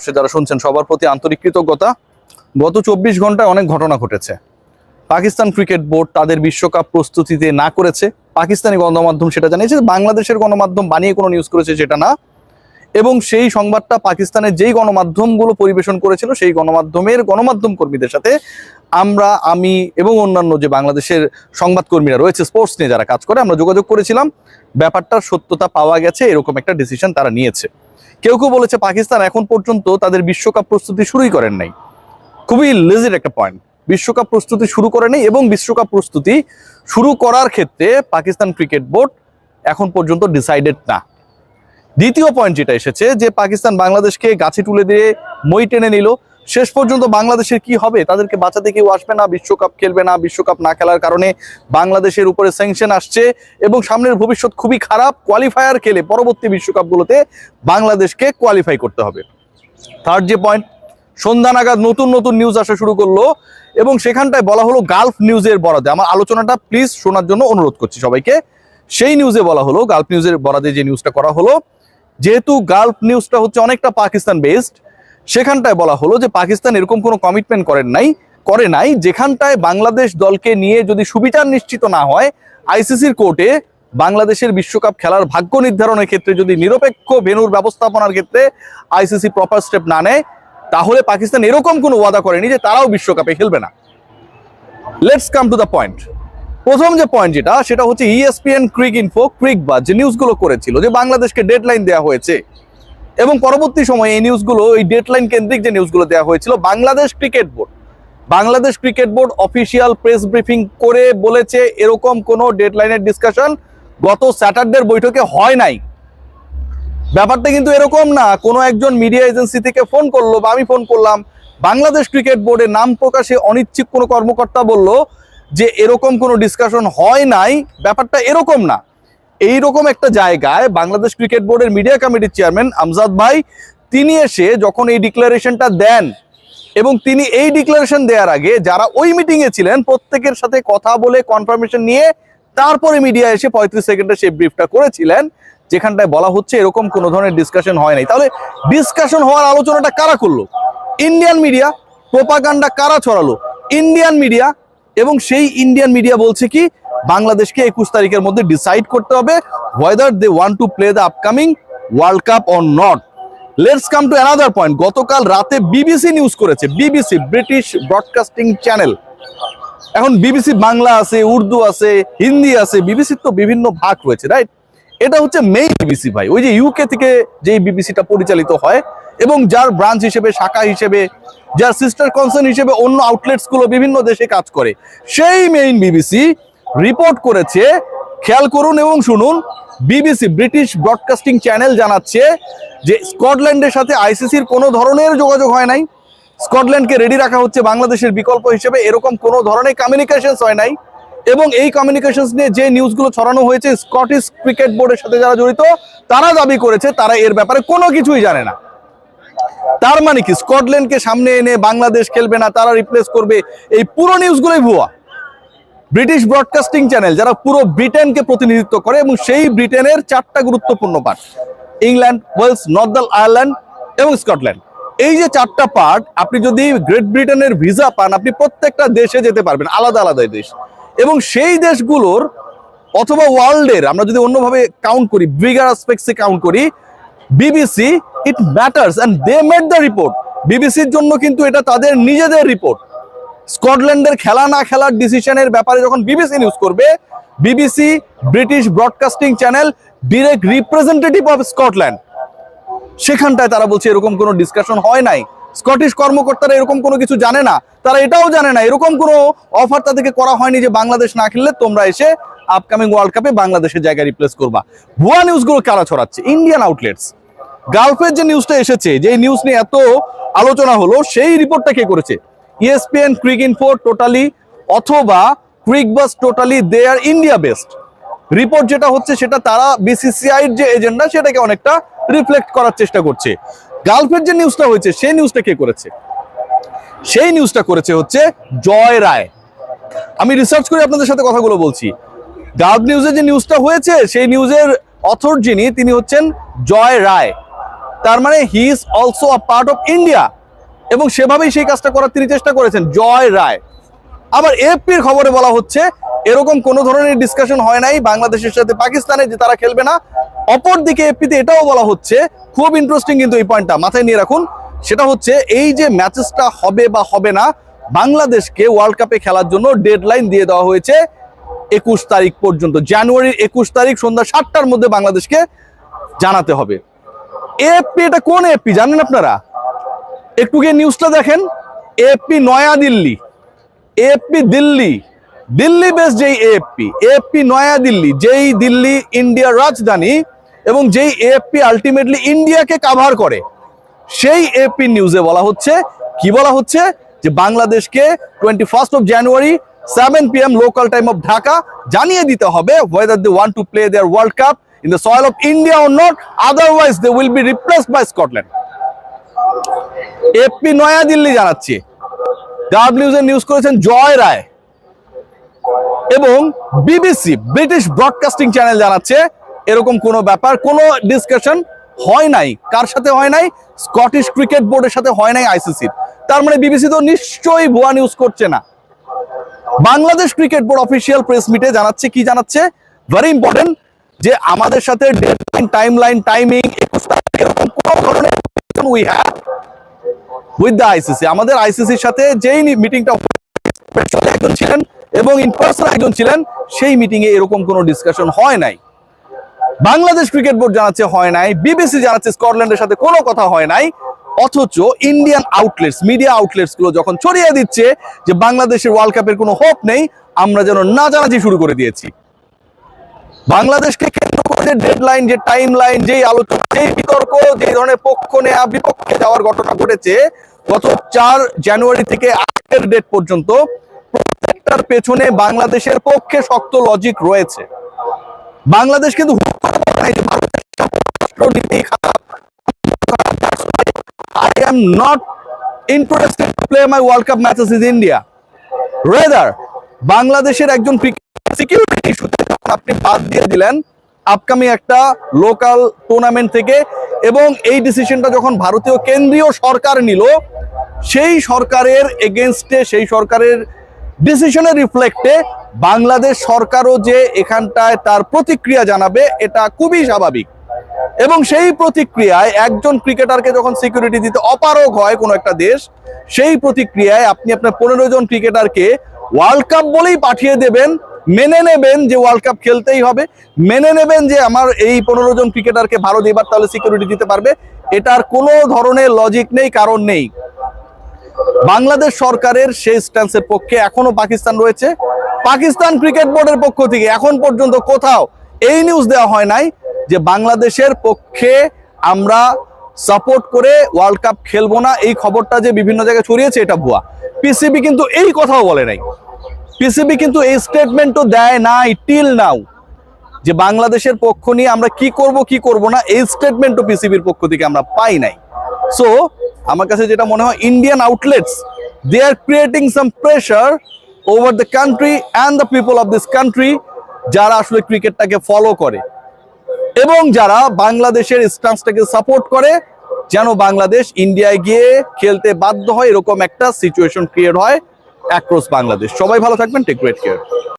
বসে যারা শুনছেন সবার প্রতি আন্তরিক কৃতজ্ঞতা। গত 24 ঘন্টায় অনেক ঘটনা ঘটেছে। পাকিস্তান ক্রিকেট বোর্ড তাদের বিশ্বকাপ প্রস্তুতিতে না করেছে, পাকিস্তানি গণমাধ্যম সেটা জানিয়েছে, বাংলাদেশের গণমাধ্যম বানিয়ে কোনো নিউজ করেছে সেটা না। এবং সেই সংবাদটা পাকিস্তানের যেই গণমাধ্যমগুলো পরিবেশন করেছিল সেই গণমাধ্যম কর্মীদের সাথে আমি এবং অন্যান্য যে বাংলাদেশের সংবাদকর্মীরা রয়েছে স্পোর্টস নিয়ে যারা কাজ করে আমরা যোগাযোগ করেছিলাম। ব্যাপারটার সত্যতা পাওয়া গেছে, এরকম একটা ডিসিশন তারা নিয়েছে। কেউ কেউ বলেছে পাকিস্তান এখন পর্যন্ত তাদের বিশ্বকাপ প্রস্তুতি শুরুই করেন নাই। খুবই লেজিট একটা পয়েন্ট। বিশ্বকাপ প্রস্তুতি শুরু করে নেই এবং বিশ্বকাপ প্রস্তুতি শুরু করার ক্ষেত্রে পাকিস্তান ক্রিকেট বোর্ড এখন পর্যন্ত ডিসাইডেড না। দ্বিতীয় পয়েন্ট যেটা এসেছে যে পাকিস্তান বাংলাদেশকে গাছে তুলে দিয়ে মই টেনে নিল, শেষ পর্যন্ত বাংলাদেশের কি হবে? তাদেরকে বাঁচাতে কেউ আসবে না, বিশ্বকাপ খেলবে না। বিশ্বকাপ না খেলার কারণে বাংলাদেশের উপরে স্যাংশন আসছে এবং সামনের ভবিষ্যৎ খুবই খারাপ। কোয়ালিফায়ার খেলে পরবর্তী বিশ্বকাপগুলোতে বাংলাদেশকে কোয়ালিফাই করতে হবে। থার্ড যে পয়েন্ট, সন্ধ্যা নাগাদ নতুন নতুন নিউজ আসা শুরু করলো এবং সেখানটায় বলা হলো গালফ নিউজের বরাদে। আমার আলোচনাটা প্লিজ শোনার জন্য অনুরোধ করছি সবাইকে। সেই নিউজে বলা হলো, গালফ নিউজের বরাদে যে নিউজটা করা হলো, যেহেতু গালফ নিউজটা হচ্ছে অনেকটা পাকিস্তান বেসড, সেখানটায় বলা হলো যে পাকিস্তান এরকম কোনো কমিটমেন্ট করে নাই যেখানটায় বাংলাদেশ দলকে নিয়ে যদি সুবিচার নিশ্চিত না হয়, আইসিসির কোর্টে বাংলাদেশের বিশ্বকাপ খেলার ভাগ্য নির্ধারণের ক্ষেত্রে যদি নিরপেক্ষ ভেন্যুর ব্যবস্থাপনার ক্ষেত্রে আইসিসি প্রপার স্টেপ না নেয়, তাহলে পাকিস্তান এরকম কোনো ওয়াদা করেনি যে তারাও বিশ্বকাপে খেলবে না। Let's come to the point. প্রথম যে পয়েন্ট যেটা, সেটা হচ্ছে ESPN ক্রিক ইনফো ক্রিকবাজ যে নিউজগুলো করেছিল যে বাংলাদেশকে ডেডলাইন দেওয়া হয়েছে এবং পরবর্তী সময়ে এই নিউজগুলো, এই ডেডলাইন কেন্দ্রিক যে নিউজগুলো দেওয়া হয়েছিল, Bangladesh cricket board official press briefing করে বলেছে এরকম কোনো ডেডলাইনের ডিসকাশন গত স্যাটারডের বৈঠকে হয় নাই। ব্যাপারটা কিন্তু এরকম না কোনো একজন মিডিয়া এজেন্সি থেকে ফোন করলো বা আমি ফোন করলাম, বাংলাদেশ ক্রিকেট বোর্ডের নাম প্রকাশে অনিচ্ছুক কোনো কর্মকর্তা বলল যে এরকম কোনো ডিসকাশন হয় নাই। ব্যাপারটা এরকম না। এইরকম একটা জায়গায় বাংলাদেশ ক্রিকেট বোর্ডের মিডিয়া কমিটির চেয়ারম্যান আমজাদ ভাই, তিনি এসে যখন এই ডিক্লারেশনটা দেন এবং তিনি এই ডিক্লারেশন দেওয়ার আগে যারা ওই মিটিংয়ে ছিলেন প্রত্যেকের সাথে কথা বলে কনফার্মেশন নিয়ে তারপরে মিডিয়া এসে 35 সেকেন্ডে সেই ব্রিফটা করেছিলেন, যেখানটায় বলা হচ্ছে এরকম কোনো ধরনের ডিসকাশন হয় নাই। তাহলে ডিসকাশন হওয়ার আলোচনাটা কারা করলো? Indian media. প্রোপাগান্ডা কারা ছড়ালো? Indian media. এবং সেই ইন্ডিয়ান মিডিয়া বলছে কি বাংলাদেশকে 21 তারিখের মধ্যে ডিসাইড করতে হবে whether they want to play the upcoming world cup or not. Let's come to another point. গতকাল রাতে বিবিসি নিউজ করেছে, বিবিসি ব্রিটিশ ব্রডকাস্টিং চ্যানেল। এখন বিবিসি বাংলা আছে, উর্দু আছে, হিন্দি আছে, বিবিসির তো বিভিন্ন ভাগ রয়েছে, রাইট? এটা হচ্ছে মেইন বিবিসি ভাই, ওই যে ইউকে থেকে যেই বিবিসিটা পরিচালিত হয় এবং যার ব্রাঞ্চ হিসেবে, শাখা হিসেবে, যার সিস্টার কনসার্ন হিসেবে অন্য আউটলেটস গুলো বিভিন্ন দেশে কাজ করে, সেই মেইন বিবিসি রিপোর্ট করেছে। খেয়াল করুন এবং শুনুন, বিবিসি ব্রিটিশ ব্রডকাস্টিং চ্যানেল জানাচ্ছে যে স্কটল্যান্ডের সাথে আইসিসির কোনো ধরনের যোগাযোগ হয় নাই। স্কটল্যান্ডকে রেডি রাখা হচ্ছে বাংলাদেশের বিকল্প হিসেবে, এরকম কোনো ধরনের কমিউনিকেশনস হয় নাই। এবং এই কমিউনিকেশনস নিয়ে যে নিউজগুলো ছড়ানো হয়েছে, স্কটিশ ক্রিকেট বোর্ডের সাথে যারা জড়িত তারা দাবি করেছে তারা এর ব্যাপারে কোনো কিছুই জানে না। তার মানে কি স্কটল্যান্ডকে সামনে এনে বাংলাদেশ খেলবে না, তারা রিপ্লেস করবে, এই পুরো নিউজগুলোই ভুয়া। ব্রিটিশ ব্রডকাস্টিং চ্যানেল যারা পুরো ব্রিটেনকে প্রতিনিধিত্ব করে এবং সেই ব্রিটেনের 4টা গুরুত্বপূর্ণ part, England, Wales, Northern Ireland এবং স্কটল্যান্ড, এই যে 4টা পার্ট, আপনি যদি গ্রেট ব্রিটেনের ভিসা পান আপনি প্রত্যেকটা দেশে যেতে পারবেন, আলাদা আলাদা দেশ। এবং সেই দেশগুলোর অথবা ওয়ার্ল্ডের আমরা যদি অন্যভাবে কাউন্ট করি, বিগার অ্যাসপেক্টসে কাউন্ট করি, BBC it matters and they made the report. বিবিসির জন্য কিন্তু এটা তাদের নিজেদের রিপোর্ট। স্কটল্যান্ডের খেলা না খেলার ডিসিশনের ব্যাপারে যখন বিবিসি নিউজ করবে, BBC British broadcasting channel direct representative of Scotland, সেখানটায় তারা বলছে এরকম কোনো ডিসকাশন হয় নাই। স্কটিশ কর্মকর্তারা এরকম কোনো কিছু জানে না, তারা এটাও জানে না এরকম কোনো অফার তাদেরকে করা হয়নি যে বাংলাদেশ না খেললে তোমরা এসে আপকামিং ওয়ার্ল্ড কাপে বাংলাদেশের জায়গায় রিপ্লেস করবা। ভুয়া নিউজগুলো কারা ছড়াচ্ছে? Indian outlets. গালফের যে নিউজটা এসেছে, যে নিউজ নিয়ে এত আলোচনা হলো, সেই রিপোর্টটা কে করেছে? ESPN ক্রিক ইনফো টোটালি অথবা ক্রিকবাজ টোটালি দে আর ইন্ডিয়া বেসড। রিপোর্ট যেটা হচ্ছে সেটা তারা বিসিসিআই যে এজেন্ডা সেটাকে অনেকটা রিফ্লেক্ট করার চেষ্টা করছে। গালফের যে নিউজটা হয়েছে সেই নিউজটা কে করেছে? সেই নিউজটা করেছে হচ্ছে জয় রায়। আমি রিসার্চ করে আপনাদের সাথে কথাগুলো বলছি। গালফ নিউজে যে নিউজটা হয়েছে সেই নিউজের অথর যিনি, তিনি হচ্ছেন জয় রায়। তার মানে he is also a part of India, এবং সেভাবেই সেই কাজটা করার তিনি চেষ্টা করেছেন। জয় রায়। আবার এএফপির খবরে বলা হচ্ছে এরকম কোনো ধরনের ডিসকাশন হয় নাই বাংলাদেশের সাথে পাকিস্তানের যে তারা খেলবে না। অপরদিকে এএফপিতে এটাও বলা হচ্ছে, খুব ইন্টারেস্টিং কিন্তু এই পয়েন্টটা মাথায় নিয়ে রাখুন, সেটা হচ্ছে এই যে ম্যাচেসটা হবে বা হবে না, বাংলাদেশকে ওয়ার্ল্ড কাপে খেলার জন্য ডেডলাইন দিয়ে দেওয়া হয়েছে 21 তারিখ পর্যন্ত। জানুয়ারির 21 তারিখ সন্ধ্যা 7টার মধ্যে বাংলাদেশকে জানাতে হবে। এএফপি, এটা কোন এএফপি জানেন আপনারা? একটু গিয়ে নিউজটা দেখেন। এএফপি নয়া দিল্লি, এএফপি দিল্লি, দিল্লি বেস যেই এএফপি, এএফপি নয়া দিল্লি, যেই দিল্লি ইন্ডিয়ার রাজধানী এবং যেই এএফপি আলটিমেটলি ইন্ডিয়াকে কাভার করে, সেই এএফপি নিউজে বলা হচ্ছে, কি বলা হচ্ছে, যে বাংলাদেশকে 21st of January 7 PM local time of Dhaka জানিয়ে দিতে হবে whether they want to play their World Cup in the soil of India or not, otherwise they will be replaced by Scotland. AFP নয়া দিল্লি জানাচ্ছে, ডাব্লিউজ এর নিউজ করেছেন জয় রায়, এবং BBC British broadcasting channel জানাচ্ছে এরকম কোনো ব্যাপার, কোনো ডিসকাশন হয় নাই। কার সাথে হয় নাই? স্কটিশ ক্রিকেট বোর্ডের সাথে হয় নাই আইসিসির। তার মানে বিবিসি তো নিশ্চয়ই ভুয়া নিউজ করছে না। Bangladesh cricket board official press মিটে জানাচ্ছে, কি জানাচ্ছে, ভেরি ইম্পর্টেন্ট, যে আমাদের সাথে ডেডলাইন, টাইমলাইন, টাইমিং এরকম কোনো ধরনের we have with the ICC. আমাদের আইসিসির সাথে যেই মিটিংটা একজন ছিলেন এবং ইন পার্সন একজন ছিলেন, সেই মিটিং এ এরকম কোনো ডিসকাশন হয় নাই। বাংলাদেশ ক্রিকেট বোর্ড জানাচ্ছে হয় নাই, বিবিসি জানাচ্ছে স্কটল্যান্ডের সাথে কোনো কথা হয় নাই। অথচ ইন্ডিয়ান আউটলেটস, মিডিয়া আউটলেটস গুলো যখন ছড়িয়ে দিচ্ছে যে বাংলাদেশের ওয়ার্ল্ড কাপের কোনো হোপ নেই, আমরা যেন নাচানাচি শুরু করে দিয়েছি। বাংলাদেশকে কেন্দ্র করে যে ডেডলাইন, যে টাইম লাইন, যেই আলোচনা, যেই বিতর্ক, যে ধরনের পক্ষ নেয়া বিপক্ষে যাওয়ার ঘটনা ঘটেছে গত 4 জানুয়ারি থেকে আজকের ডেট পর্যন্ত, প্রত্যেকটার পেছনে বাংলাদেশের পক্ষে শক্ত লজিক রয়েছে। বাংলাদেশ কিন্তু I am not interested to play my World Cup matches in India. Rather, বাংলাদেশের একজন সিকিউরিটি ইস্যুতে আপনি বাদ দিয়ে দিলেন আপকামিং একটা লোকাল টুর্নামেন্ট থেকে, এবং এই ডিসিশনটা যখন ভারতীয় কেন্দ্রীয় সরকার নিল, সেই সরকারের এগেনস্টে, সেই সরকারের ডিসিশনের রিফ্লেক্টে বাংলাদেশ সরকারও যে এখানটায় তার প্রতিক্রিয়া জানাবে, এটা খুবই স্বাভাবিক। এবং সেই প্রতিক্রিয়ায় একজন ক্রিকেটারকে যখন সিকিউরিটি দিতে অপারগ হয় কোনো একটা দেশ, সেই প্রতিক্রিয়ায় আপনি আপনার 15 জন ক্রিকেটারকে ওয়ার্ল্ড কাপ বলেই পাঠিয়ে দেবেন, মেনে নেবেন যে ওয়ার্ল্ড কাপ খেলতেই হবে, মেনে নেবেন যে আমার এই 15 জন ক্রিকেটারকে ভারত এবার তাহলে সিকিউরিটি দিতে পারবে। এটার কোনো ধরনের লজিক নেই, কারণ নেই। বাংলাদেশ সরকারের সেই স্ট্যান্সের পক্ষে এখনো পাকিস্তান রয়েছে। পাকিস্তান ক্রিকেট বোর্ডের পক্ষ থেকে এখন পর্যন্ত কোথাও এই নিউজ দেওয়া হয় নাই যে বাংলাদেশের পক্ষে আমরা সাপোর্ট করে ওয়ার্ল্ড কাপ খেলবো না। এই খবরটা যে বিভিন্ন জায়গায় ছড়িয়েছে, এটা ভুয়া। পিসিবি কিন্তু এই কথাও বলে নাই, পিসিবি কিন্তু এই স্টেটমেন্টও দেয় নাই টিল নাও, যে বাংলাদেশের পক্ষ নিয়ে আমরা কি করব কি করব না, এই স্টেটমেন্টও পিসিবির পক্ষ থেকে আমরা পাই নাই। সো আমার কাছে যেটা মনে হয়, Indian outlets they are creating some pressure over the country and the people of this country, যারা আসলে ক্রিকেটটাকে ফলো করে এবং যারা বাংলাদেশের স্ট্যান্সটাকে সাপোর্ট করে, যেন বাংলাদেশ ইন্ডিয়ায় গিয়ে খেলতে বাধ্য হয়, এরকম একটা সিচুয়েশন ক্রিয়েট হয় অ্যাক্রস বাংলাদেশ। সবাই ভালো থাকবেন, টেক গ্রেট কেয়ার।